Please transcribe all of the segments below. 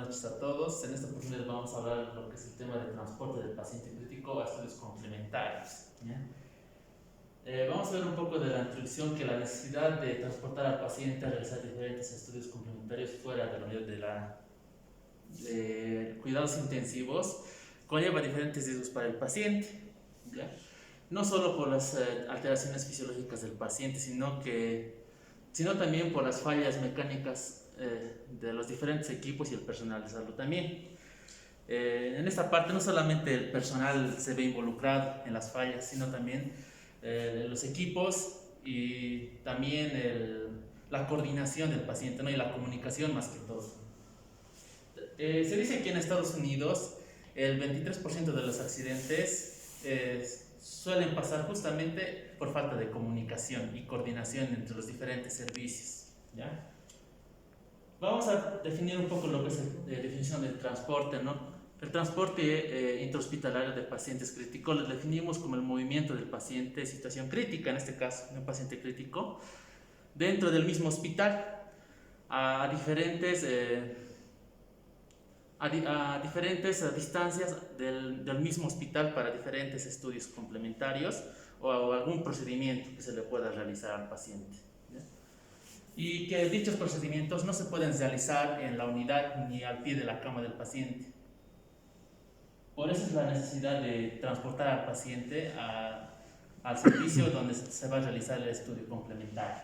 noches a todos. En esta oportunidad vamos a hablar de lo que es el tema de transporte del paciente crítico a estudios complementarios. ¿Ya? Vamos a ver un poco de la introducción, que la necesidad de transportar al paciente a realizar diferentes estudios complementarios fuera de la unidad de cuidados intensivos conlleva diferentes riesgos para el paciente. ¿Ya? No solo por las alteraciones fisiológicas del paciente, sino también por las fallas mecánicas de los diferentes equipos y el personal de salud también. En esta parte no solamente el personal se ve involucrado en las fallas, sino también los equipos y también la coordinación del paciente, ¿no? Y la comunicación más que todo. Se dice que en Estados Unidos el 23% de los accidentes suelen pasar justamente por falta de comunicación y coordinación entre los diferentes servicios. ¿Ya? Vamos a definir un poco lo que es la definición del transporte, ¿no? El transporte intrahospitalario de pacientes críticos lo definimos como el movimiento del paciente en situación crítica, en este caso, un paciente crítico, dentro del mismo hospital, a diferentes distancias del mismo hospital para diferentes estudios complementarios o algún procedimiento que se le pueda realizar al paciente. ¿Ya? Y que dichos procedimientos no se pueden realizar en la unidad ni al pie de la cama del paciente. Por eso es la necesidad de transportar al paciente al servicio donde se va a realizar el estudio complementario.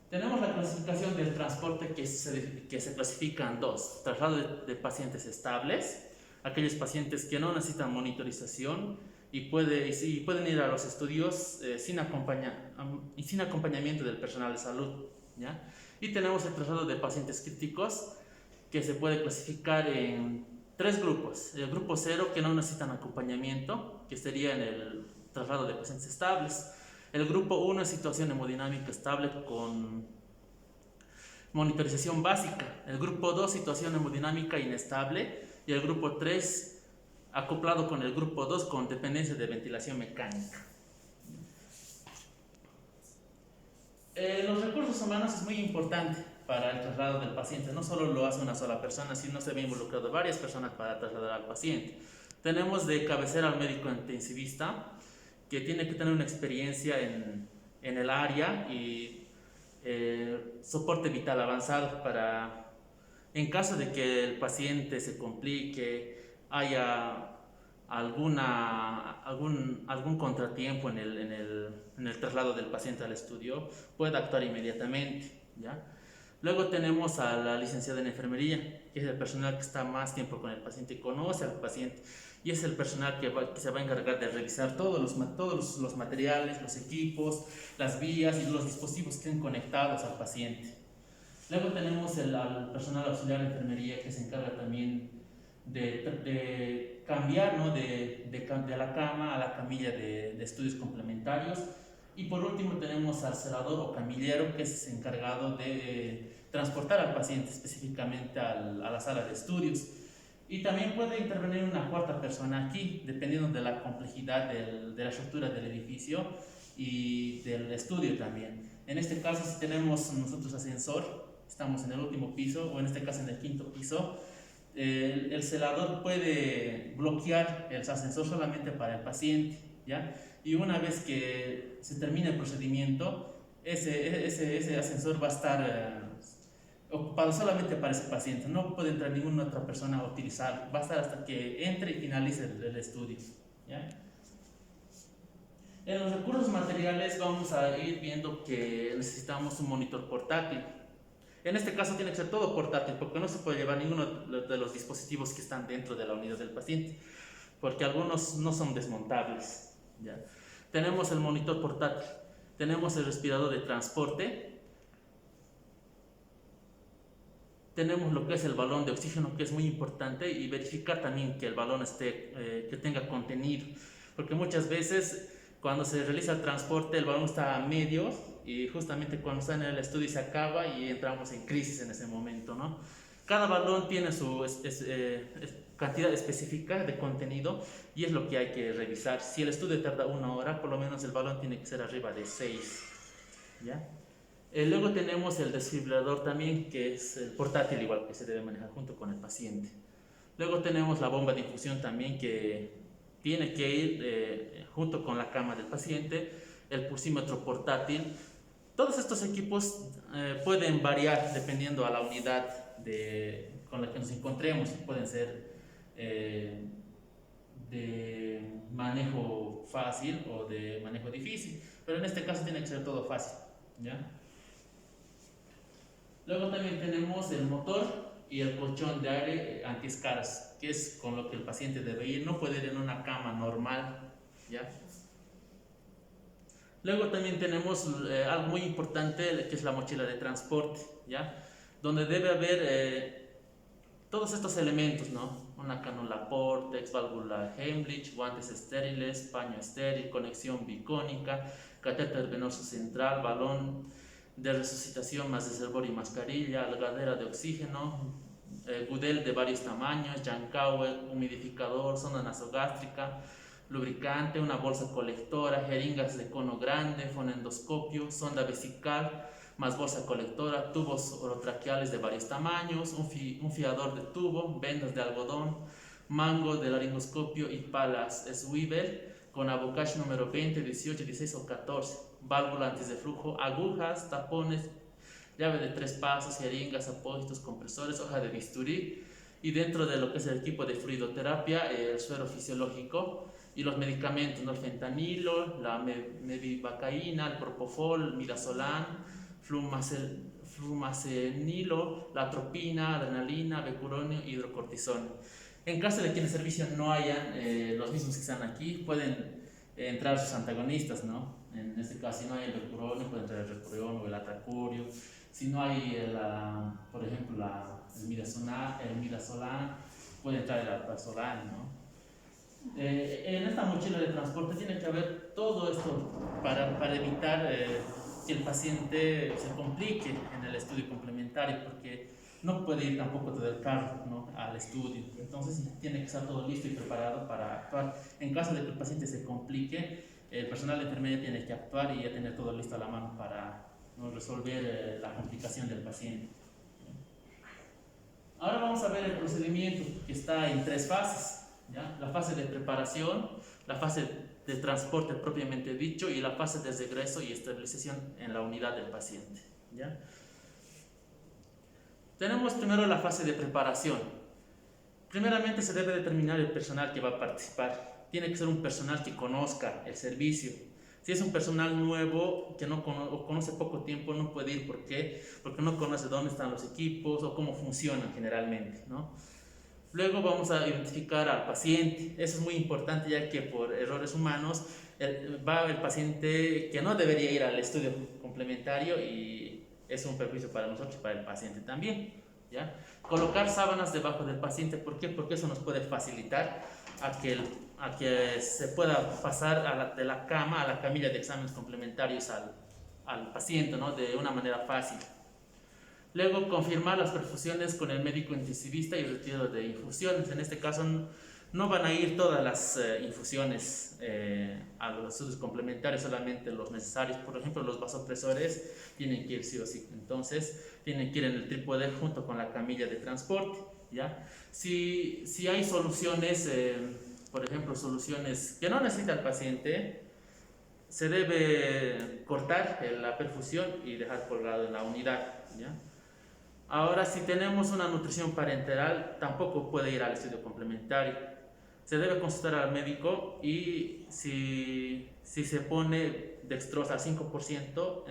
Tenemos la clasificación del transporte que se clasifica en dos: traslado de pacientes estables, aquellos pacientes que no necesitan monitorización y pueden ir a los estudios sin acompañamiento del personal de salud. ¿Ya? Y tenemos el traslado de pacientes críticos, que se puede clasificar en tres grupos. El grupo 0, que no necesitan acompañamiento, que sería en el traslado de pacientes estables. El grupo 1 es situación hemodinámica estable con monitorización básica. El grupo 2, situación hemodinámica inestable. Y el grupo 3, acoplado con el grupo 2 con dependencia de ventilación mecánica. Los recursos humanos es muy importante para el traslado del paciente. No solo lo hace una sola persona, sino se ve involucrado varias personas para trasladar al paciente. Tenemos de cabecera al médico intensivista, que tiene que tener una experiencia en el área y soporte vital avanzado para, en caso de que el paciente se complique, haya algún contratiempo en el traslado del paciente al estudio, pueda actuar inmediatamente. ¿Ya? Luego tenemos a la licenciada en enfermería, que es el personal que está más tiempo con el paciente y conoce al paciente, y es el personal que se va a encargar de revisar todos los materiales, los equipos, las vías y los dispositivos que estén conectados al paciente. Luego tenemos al personal auxiliar de enfermería, que se encarga también de cambiar, ¿no? de la cama a la camilla de estudios complementarios. Y por último tenemos al celador o camillero, que es encargado de transportar al paciente específicamente a la sala de estudios. Y también puede intervenir una cuarta persona aquí, dependiendo de la complejidad de la estructura del edificio y del estudio también. En este caso, si tenemos nosotros ascensor, estamos en el último piso, o en este caso en el quinto piso, el celador puede bloquear el ascensor solamente para el paciente, ¿ya? Y una vez que se termine el procedimiento, ese ascensor va a estar ocupado solamente para ese paciente. No puede entrar ninguna otra persona a utilizarlo. Va a estar hasta que entre y finalice el estudio. ¿Ya? En los recursos materiales vamos a ir viendo que necesitamos un monitor portátil. En este caso tiene que ser todo portátil, porque no se puede llevar ninguno de los dispositivos que están dentro de la unidad del paciente, porque algunos no son desmontables. ¿Ya? Tenemos el monitor portátil, tenemos el respirador de transporte, tenemos lo que es el balón de oxígeno, que es muy importante, y verificar también que el balón que tenga contenido, porque muchas veces cuando se realiza el transporte el balón está a medio, y justamente cuando está en el estudio se acaba y entramos en crisis en ese momento, ¿no? Cada balón tiene su cantidad específica de contenido, y es lo que hay que revisar. Si el estudio tarda 1 hora, por lo menos el balón tiene que ser arriba de 6. ¿Ya? Luego tenemos el desfibrilador también, que es el portátil igual, que se debe manejar junto con el paciente. Luego tenemos la bomba de infusión también, que tiene que ir junto con la cama del paciente, el pulsímetro portátil. Todos estos equipos pueden variar dependiendo a la unidad con la que nos encontremos. Pueden ser de manejo fácil o de manejo difícil, pero en este caso tiene que ser todo fácil, ¿ya? Luego también tenemos el motor y el colchón de aire antiescaras, que es con lo que el paciente debe ir, no puede ir en una cama normal, ¿ya? Luego también tenemos algo muy importante, que es la mochila de transporte, ¿ya? Donde debe haber todos estos elementos, ¿no? Una cánula Portex, válvula Heimlich, guantes estériles, paño estéril, conexión bicónica, catéter venoso central, balón de resucitación más reservorio y mascarilla, algadera de oxígeno, gudel de varios tamaños, Jankauer, humidificador, sonda nasogástrica, lubricante, una bolsa colectora, jeringas de cono grande, fonendoscopio, sonda vesical, más bolsa colectora, tubos orotraqueales de varios tamaños, un fiador de tubo, vendas de algodón, mango de laringoscopio y palas Swivel con abocage número 20, 18, 16 o 14, válvula antes de flujo, agujas, tapones, llave de 3 pasos, jeringas, apósitos, compresores, hoja de bisturí, y dentro de lo que es el equipo de fluidoterapia, el suero fisiológico y los medicamentos, ¿no? El fentanilo, la mevibacaína, el propofol, el midazolam, flumacenilo, la atropina, adrenalina, becuronio y hidrocortisona. En caso de que en el servicio no hayan los mismos que están aquí, pueden entrar sus antagonistas, ¿no? En este caso, si no hay el becuronio, puede entrar el recurión o el atacurio. Si no hay, por ejemplo, el midazolam, puede entrar el alprazolam, ¿no? En esta mochila de transporte tiene que haber todo esto para evitar que el paciente se complique en el estudio complementario, porque no puede ir tampoco todo el carro, ¿no?, al estudio. Entonces tiene que estar todo listo y preparado para actuar. En caso de que el paciente se complique, el personal de enfermería tiene que actuar y ya tener todo listo a la mano para, ¿no?, resolver la complicación del paciente. Ahora vamos a ver el procedimiento, que está en 3 fases, ¿ya? La fase de preparación, la fase de transporte propiamente dicho y la fase de regreso y estabilización en la unidad del paciente, ¿ya? Tenemos primero la fase de preparación. Primeramente se debe determinar el personal que va a participar. Tiene que ser un personal que conozca el servicio. Si es un personal nuevo que no conoce poco tiempo, no puede ir. ¿Por qué? Porque no conoce dónde están los equipos o cómo funcionan generalmente, ¿no? Luego vamos a identificar al paciente. Eso es muy importante, ya que por errores humanos va el paciente que no debería ir al estudio complementario y es un perjuicio para nosotros y para el paciente también, ¿ya? Colocar sábanas debajo del paciente. ¿Por qué? Porque eso nos puede facilitar a que se pueda pasar de la cama a la camilla de exámenes complementarios al paciente, ¿no?, de una manera fácil. Luego, confirmar las perfusiones con el médico intensivista y retiro de infusiones. En este caso, no van a ir todas las infusiones a los estudios complementarios, solamente los necesarios. Por ejemplo, los vasopresores tienen que ir sí o sí. Entonces, tienen que ir en el trípode junto con la camilla de transporte, ¿ya? Si hay soluciones, por ejemplo, soluciones que no necesita el paciente, se debe cortar la perfusión y dejar colgado en la unidad, ¿ya? Ahora, si tenemos una nutrición parenteral, tampoco puede ir al estudio complementario. Se debe consultar al médico y si se pone dextrosa al 5%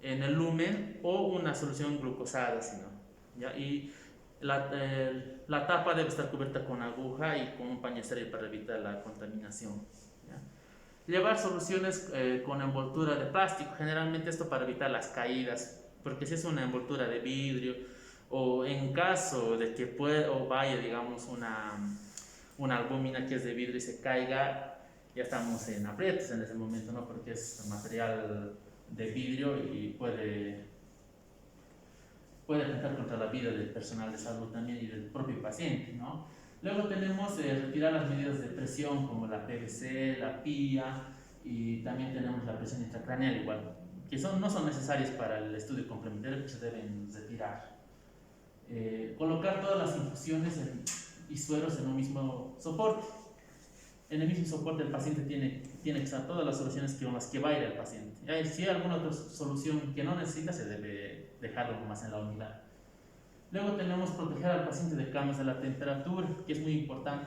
en el lumen o una solución glucosada, ¿sí, no? ¿Ya? Y la tapa debe estar cubierta con aguja y con un paño estéril para evitar la contaminación, ¿ya? Llevar soluciones con envoltura de plástico, generalmente esto para evitar las caídas, porque si es una envoltura de vidrio o en caso de que vaya, digamos, una albúmina que es de vidrio y se caiga, ya estamos en aprietos en ese momento, ¿no?, porque es material de vidrio y puede atentar contra la vida del personal de salud también y del propio paciente, ¿no? Luego tenemos retirar las medidas de presión como la PVC, la PIA, y también tenemos la presión intracraneal igual. que no son necesarias para el estudio complementario, que se deben retirar. Colocar todas las infusiones y sueros en un mismo soporte. En el mismo soporte el paciente tiene que usar todas las soluciones con las que va a ir el paciente. Si hay alguna otra solución que no necesita, se debe dejarlo más en la unidad. Luego tenemos proteger al paciente de cambios de la temperatura, que es muy importante.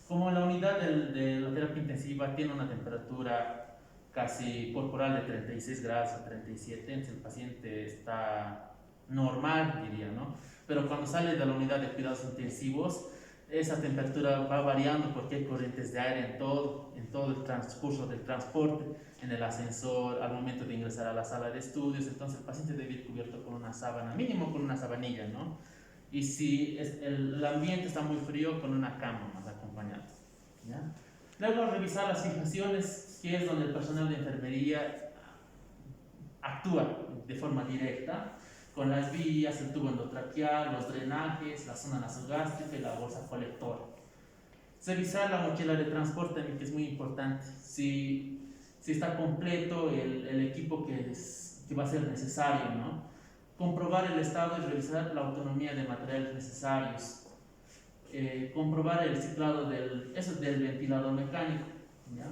Como la unidad de la terapia intensiva tiene una temperatura casi corporal de 36 grados a 37, entonces el paciente está normal, diría, ¿no? Pero cuando sale de la unidad de cuidados intensivos, esa temperatura va variando porque hay corrientes de aire en todo el transcurso del transporte, en el ascensor, al momento de ingresar a la sala de estudios. Entonces el paciente debe ir cubierto con una sábana, mínimo con una sabanilla, ¿no? Y si el ambiente está muy frío, con una cama más acompañada, ¿ya? Luego revisar las fijaciones, que es donde el personal de enfermería actúa de forma directa, con las vías, el tubo endotraqueal, los drenajes, la zona nasogástrica y la bolsa colectora. Revisar la mochila de transporte, que es muy importante, si está completo el equipo que va a ser necesario, ¿no? Comprobar el estado y revisar la autonomía de materiales necesarios. Comprobar el ciclado del ventilador mecánico, ¿ya?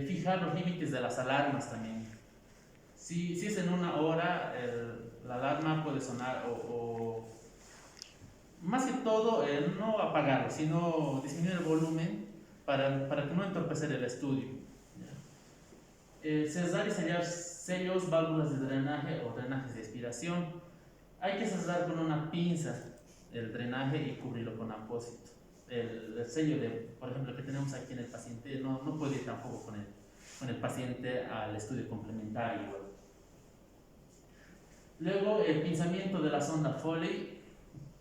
Fijar los límites de las alarmas también. Si es en una hora, la alarma puede sonar o más que todo no apagarlo, sino disminuir el volumen para que no entorpecer el estudio, ¿ya? Cerrar y sellar sellos, válvulas de drenaje o drenajes de expiración. Hay que cerrar con una pinza el drenaje y cubrirlo con apósito. El sello, por ejemplo, que tenemos aquí en el paciente, no puede ir tampoco con el paciente al estudio complementario. Luego, el pinzamiento de la sonda Foley,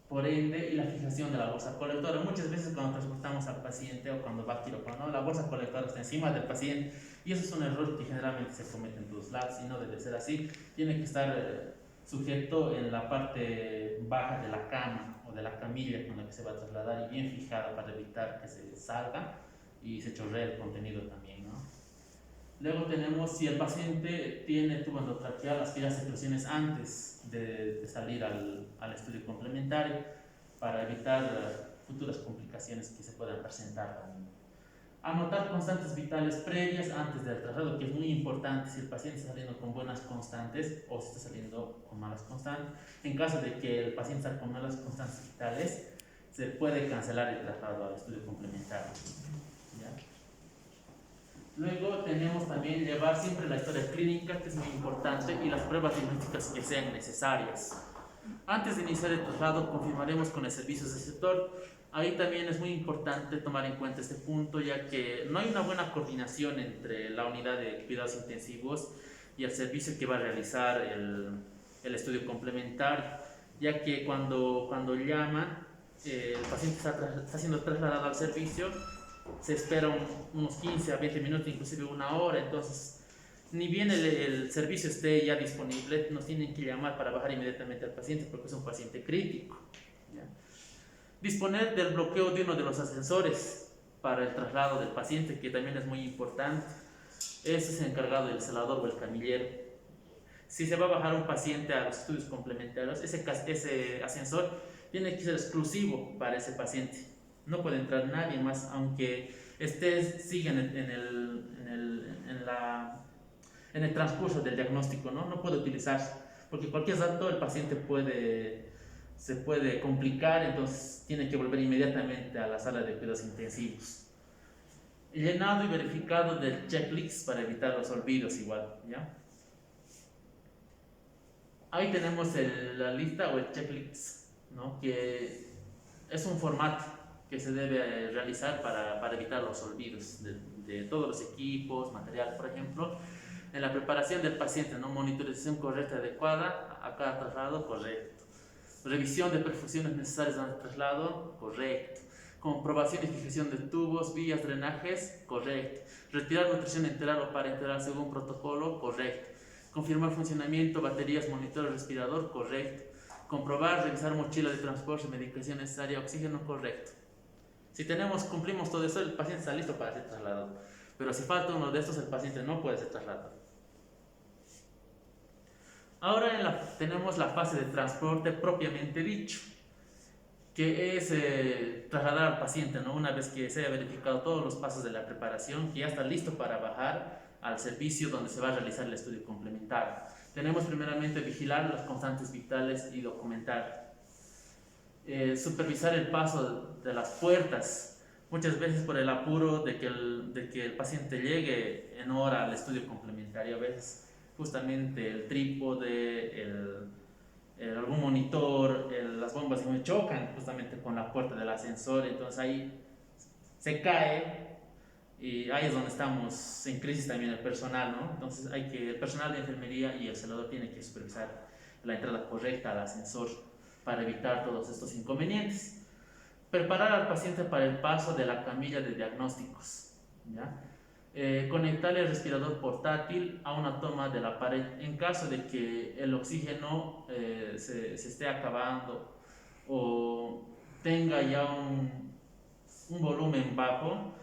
por ende, y la fijación de la bolsa colectora. Muchas veces cuando transportamos al paciente o cuando va a quirófano, la bolsa colectora está encima del paciente, y eso es un error que generalmente se comete en todos lados y no debe ser así. Tiene que estar sujeto en la parte baja de la cama o de la camilla con la que se va a trasladar y bien fijada para evitar que se salga y se chorree el contenido también, ¿no? Luego tenemos si el paciente tiene tubo endotraqueal, las primeras secreciones antes de salir al estudio complementario para evitar futuras complicaciones que se puedan presentar también. Anotar constantes vitales previas antes del traslado, que es muy importante si el paciente está saliendo con buenas constantes o si está saliendo con malas constantes. En caso de que el paciente salga con malas constantes vitales, se puede cancelar el traslado al estudio complementario, ¿ya? Luego tenemos también llevar siempre la historia clínica, que es muy importante, y las pruebas diagnósticas que sean necesarias. Antes de iniciar el traslado, confirmaremos con el servicio del sector. Ahí también es muy importante tomar en cuenta este punto, ya que no hay una buena coordinación entre la unidad de cuidados intensivos y el servicio que va a realizar el estudio complementario, ya que cuando llaman, el paciente está siendo trasladado al servicio, se espera unos 15 a 20 minutos, inclusive una hora. Entonces, ni bien el servicio esté ya disponible, nos tienen que llamar para bajar inmediatamente al paciente porque es un paciente crítico, ¿ya? Disponer del bloqueo de uno de los ascensores para el traslado del paciente, que también es muy importante. Ese es encargado del celador o el camillero. Si se va a bajar un paciente a los estudios complementarios, ese ascensor tiene que ser exclusivo para ese paciente. No puede entrar nadie más, aunque siga en el transcurso del diagnóstico, ¿no? No puede utilizarse, porque cualquier dato el paciente se puede complicar, entonces tiene que volver inmediatamente a la sala de cuidados intensivos. Llenado y verificado del checklist para evitar los olvidos igual, ¿ya? Ahí tenemos la lista o el checklist, ¿no? Que es un formato que se debe realizar para evitar los olvidos de todos los equipos, material, por ejemplo. En la preparación del paciente, ¿no? Monitorización correcta y adecuada a cada traslado, correcto. Revisión de perfusiones necesarias durante el traslado, correcto. Comprobación y fijación de tubos, vías, drenajes, correcto. Retirar nutrición enteral o parenteral según protocolo, correcto. Confirmar funcionamiento, baterías, monitor, respirador, correcto. Comprobar, revisar mochila de transporte, medicación necesaria, oxígeno, correcto. Si cumplimos todo eso, el paciente está listo para ser trasladado. Pero si falta uno de estos, el paciente no puede ser trasladado. Ahora tenemos la fase de transporte propiamente dicho, que es trasladar al paciente, ¿no? Una vez que se haya verificado todos los pasos de la preparación, que ya está listo para bajar al servicio donde se va a realizar el estudio complementario. Tenemos primeramente vigilar las constantes vitales y documentar. Supervisar el paso de las puertas, muchas veces por el apuro de que el paciente llegue en hora al estudio complementario. A veces justamente el trípode, algún monitor, las bombas que me chocan justamente con la puerta del ascensor, entonces ahí se cae y ahí es donde estamos en crisis también el personal, ¿no? Entonces el personal de enfermería y el celador tiene que supervisar la entrada correcta al ascensor para evitar todos estos inconvenientes. Preparar al paciente para el paso de la camilla de diagnósticos, ¿ya? Conectar el respirador portátil a una toma de la pared en caso de que el oxígeno se esté acabando o tenga ya un volumen bajo.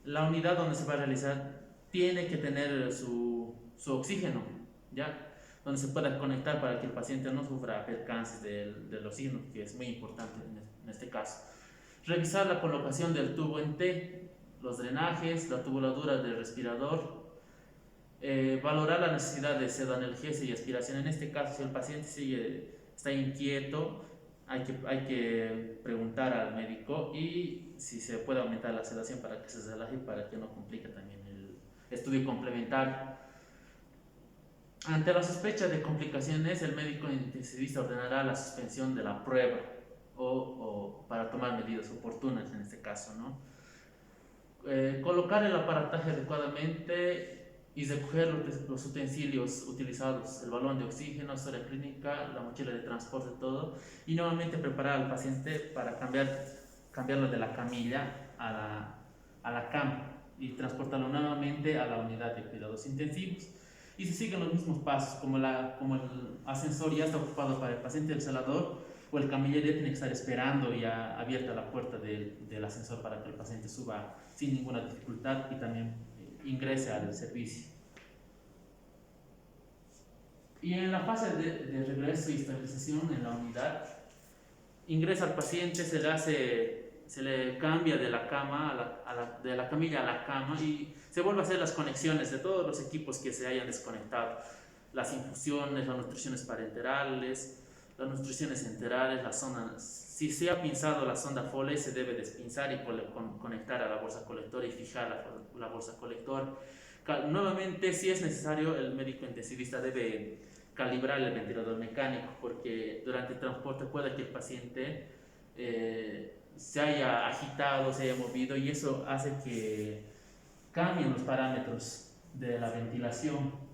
La unidad donde se va a realizar tiene que tener su oxígeno, ¿ya? Donde se pueda conectar para que el paciente no sufra percances del oxígeno, que es muy importante en este caso. Revisar la colocación del tubo en T, los drenajes, la tubuladura del respirador, valorar la necesidad de pseudoanalgesia y aspiración. En este caso, si el paciente está inquieto, hay que preguntar al médico y si se puede aumentar la sedación para que se relaje y para que no complique también el estudio complementario. Ante la sospecha de complicaciones, el médico intensivista ordenará la suspensión de la prueba o para tomar medidas oportunas en este caso, ¿no? Colocar el aparataje adecuadamente y recoger los utensilios utilizados, el balón de oxígeno, historia clínica, la mochila de transporte, todo, y nuevamente preparar al paciente para cambiarlo de la camilla a la cama y transportarlo nuevamente a la unidad de cuidados intensivos. Y se siguen los mismos pasos, como el ascensor ya está ocupado para el paciente, el celador o el camillero ya tiene que estar esperando ya abierta la puerta del ascensor para que el paciente suba sin ninguna dificultad y también ingrese al servicio. Y en la fase de regreso y estabilización en la unidad, ingresa al paciente, se le cambia de la cama de la camilla a la cama y se vuelve a hacer las conexiones de todos los equipos que se hayan desconectado, las infusiones, las nutriciones parenterales, las nutriciones enterales, las sondas. Si se ha pinzado la sonda Foley, se debe despinzar y conectar a la bolsa colectora y fijar la bolsa colectora. Nuevamente, si es necesario, el médico intensivista debe calibrar el ventilador mecánico, porque durante el transporte puede que el paciente se haya agitado, se haya movido, y eso hace que cambien los parámetros de la ventilación.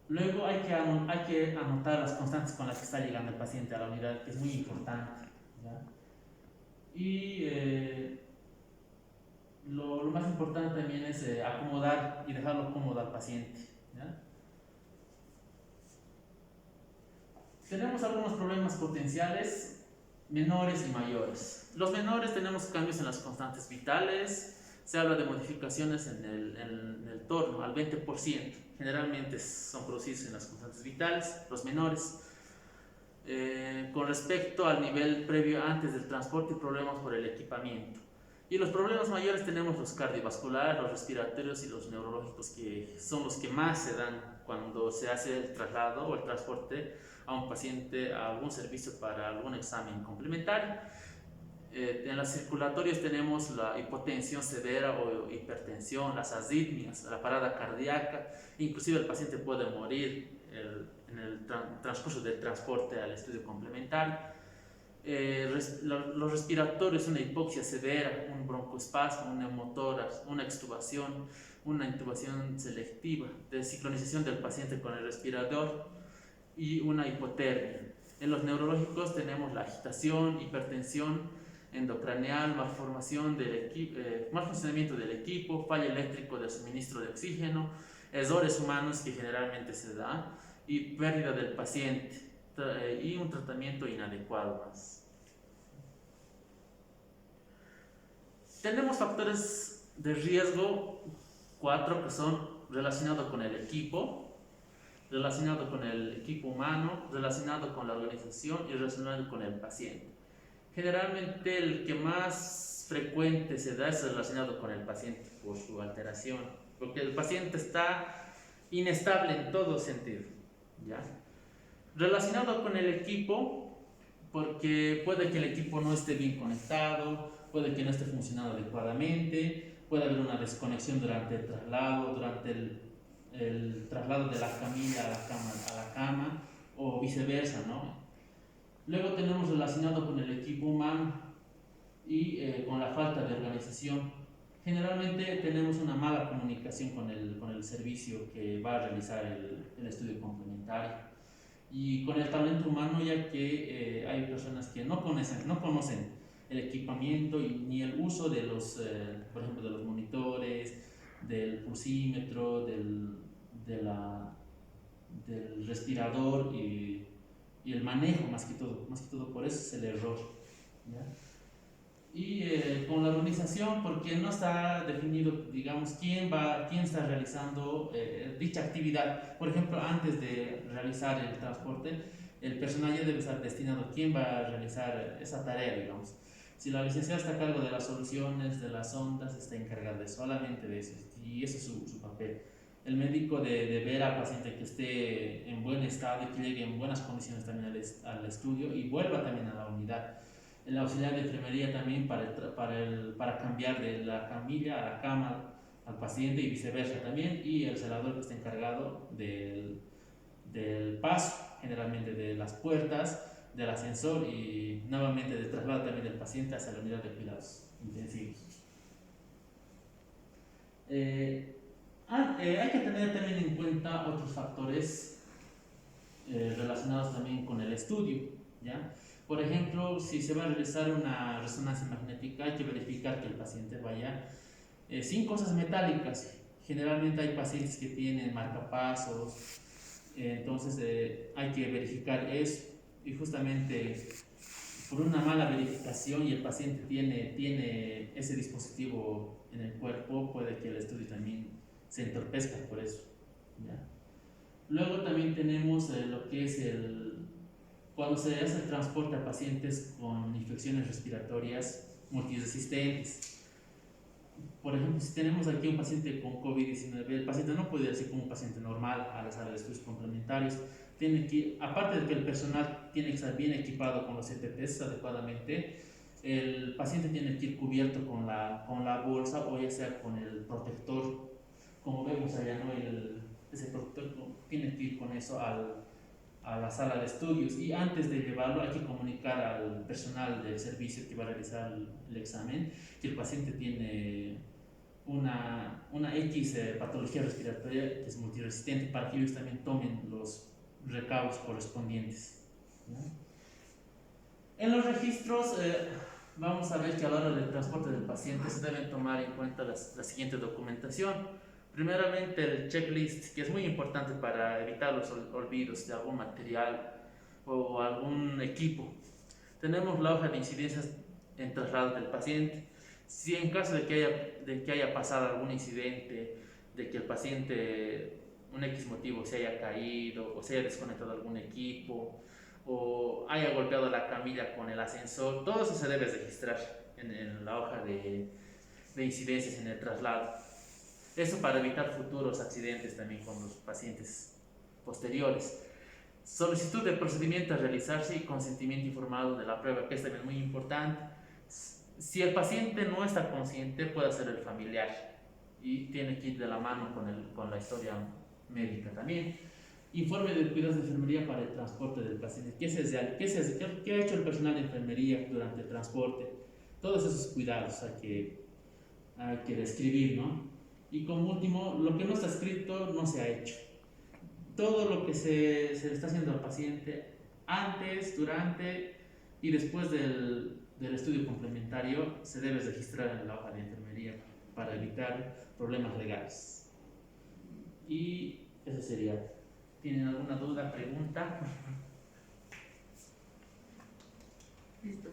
Luego hay que anotar las constantes con las que está llegando el paciente a la unidad, que es muy importante, ¿ya? Y lo más importante también es acomodar y dejarlo cómodo al paciente, ¿ya? Tenemos algunos problemas potenciales menores y mayores. Los menores tenemos cambios en las constantes vitales. Se habla de modificaciones en el torno al 20%. Generalmente son producidos en las constantes vitales, los menores. Con respecto al nivel previo antes del transporte, problemas por el equipamiento. Y los problemas mayores tenemos los cardiovasculares, los respiratorios y los neurológicos, que son los que más se dan cuando se hace el traslado o el transporte a un paciente a algún servicio para algún examen complementario. En los circulatorios tenemos la hipotensión severa o hipertensión, las arritmias, la parada cardíaca, inclusive el paciente puede morir en el transcurso del transporte al estudio complementario. Los respiratorios, una hipoxia severa, un broncoespasmo, un neumotórax, una extubación, una intubación selectiva, desincronización del paciente con el respirador y una hipotermia. En los neurológicos tenemos la agitación, hipertensión endocraneal, malformación mal funcionamiento del equipo, falla eléctrico del suministro de oxígeno, errores humanos que generalmente se da y pérdida del paciente y un tratamiento inadecuado más. Tenemos factores de riesgo 4 que son relacionados con el equipo, relacionado con el equipo humano, relacionado con la organización y relacionado con el paciente. Generalmente el que más frecuente se da es relacionado con el paciente por su alteración, porque el paciente está inestable en todo sentido, ¿ya? Relacionado con el equipo, porque puede que el equipo no esté bien conectado, puede que no esté funcionando adecuadamente, puede haber una desconexión durante el traslado, durante el traslado de la camilla a la cama o viceversa, ¿no? Luego tenemos relacionado con el equipo humano y con la falta de organización. Generalmente tenemos una mala comunicación con el servicio que va a realizar el estudio complementario. Y con el talento humano, ya que hay personas que no conocen el equipamiento ni el uso de los, por ejemplo, de los monitores, del pulsímetro, del respirador y el manejo más que todo por eso es el error, ¿ya? Y con la organización, porque no está definido, digamos, quién está realizando dicha actividad. Por ejemplo, antes de realizar el transporte, el personal ya debe estar destinado a quién va a realizar esa tarea, digamos. Si la licenciada está a cargo de las soluciones, de las ondas, está encargada solamente de eso, y ese es su papel. El médico de ver al paciente que esté en buen estado y que llegue en buenas condiciones también al estudio y vuelva también a la unidad. El auxiliar de enfermería también para cambiar de la camilla a la cama al paciente y viceversa también, y el celador que está encargado del paso, generalmente de las puertas, del ascensor y nuevamente del traslado también del paciente hacia la unidad de cuidados intensivos. Hay que tener también en cuenta otros factores relacionados también con el estudio, ¿ya? Por ejemplo, si se va a realizar una resonancia magnética, hay que verificar que el paciente vaya sin cosas metálicas. Generalmente hay pacientes que tienen marcapasos, entonces hay que verificar eso. Y justamente por una mala verificación y el paciente tiene ese dispositivo en el cuerpo, puede que el estudio también se entorpezca por eso, ¿ya? Luego también tenemos lo que es cuando se hace el transporte a pacientes con infecciones respiratorias multiresistentes. Por ejemplo, si tenemos aquí un paciente con COVID-19, el paciente no puede ir como un paciente normal a la sala de estudios complementarios. Aparte de que el personal tiene que estar bien equipado con los EPPs adecuadamente, el paciente tiene que ir cubierto con la bolsa o ya sea con el protector. Como vemos allá, ¿no? Ese protector tiene que ir con eso a la sala de estudios, y antes de llevarlo hay que comunicar al personal del servicio que va a realizar el examen que el paciente tiene una X patología respiratoria que es multiresistente, para que ellos también tomen los recaudos correspondientes, ¿no? En los registros vamos a ver que a la hora del transporte del paciente se deben tomar en cuenta la siguiente documentación. Primeramente el checklist, que es muy importante para evitar los olvidos de algún material o algún equipo. Tenemos la hoja de incidencias en traslado del paciente. Si en caso de que haya pasado algún incidente, de que el paciente, un X motivo, se haya caído o se haya desconectado algún equipo o haya golpeado la camilla con el ascensor, todo eso se debe registrar en la hoja de incidencias en el traslado. Eso para evitar futuros accidentes también con los pacientes posteriores. Solicitud de procedimiento a realizarse y consentimiento informado de la prueba, que es también muy importante. Si el paciente no está consciente, puede ser el familiar y tiene que ir de la mano con la historia médica también. Informe de cuidados de enfermería para el transporte del paciente. ¿Qué ha hecho el personal de enfermería durante el transporte? Todos esos cuidados hay que describir, ¿no? Y como último, lo que no está escrito no se ha hecho. Todo lo que se le está haciendo al paciente antes, durante y después del estudio complementario se debe registrar en la hoja de enfermería para evitar problemas legales. Y eso sería. ¿Tienen alguna duda, pregunta? Listo.